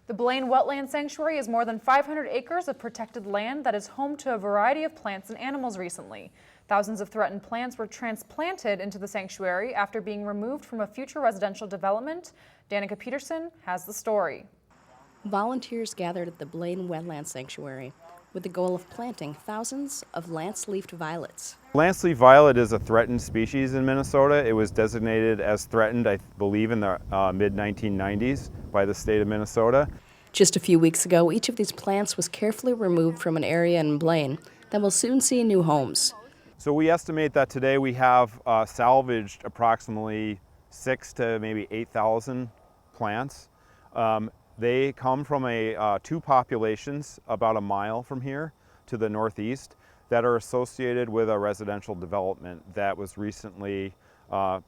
The Blaine Wetland Sanctuary is more than 500 acres of protected land that is home to a variety of plants and animals recently. Thousands of threatened plants were transplanted into the sanctuary after being removed from a future residential development. Danica Peterson has the story. Volunteers gathered at the Blaine Wetland Sanctuary with the goal of planting thousands of lance-leafed violets. Lance-leaf violet is a threatened species in Minnesota. It was designated as threatened, I believe, in the mid-1990s by the state of Minnesota. Just a few weeks ago, each of these plants was carefully removed from an area in Blaine that will soon see new homes. So we estimate that today we have salvaged approximately 6,000 to maybe 8,000 plants. They come from two populations about a mile from here to the northeast that are associated with a residential development that was recently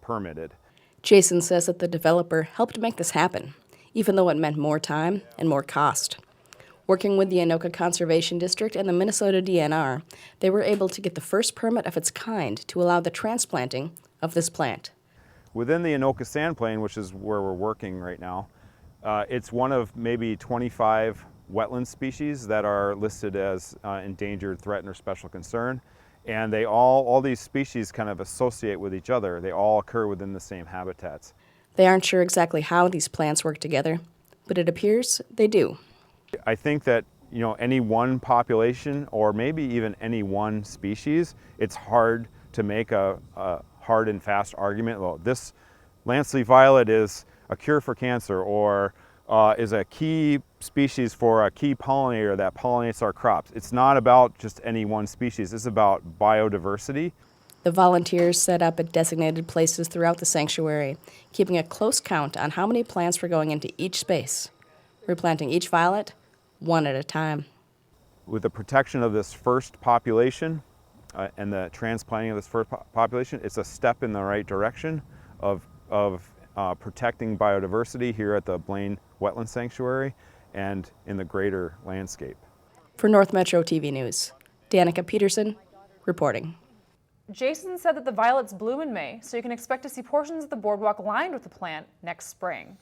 permitted. Jason says that the developer helped make this happen, even though it meant more time and more cost. Working with the Anoka Conservation District and the Minnesota DNR, they were able to get the first permit of its kind to allow the transplanting of this plant. Within the Anoka sandplain, which is where we're working right now, it's one of maybe 25 wetland species that are listed as endangered, threatened, or special concern. And they all these species kind of associate with each other. They all occur within the same habitats. They aren't sure exactly how these plants work together, but it appears they do. I think that any one population or maybe even any one species, it's hard to make a hard and fast argument. Well, this lance-leaf violet is a cure for cancer, or is a key species for a key pollinator that pollinates our crops. It's not about just any one species, it's about biodiversity. The volunteers set up at designated places throughout the sanctuary, keeping a close count on how many plants were going into each space, replanting each violet one at a time. With the protection of this first population and the transplanting of this first population, it's a step in the right direction of protecting biodiversity here at the Blaine Wetland Sanctuary and in the greater landscape. For North Metro TV News, Danica Peterson reporting. Jason said that the violets bloom in May, so you can expect to see portions of the boardwalk lined with the plant next spring.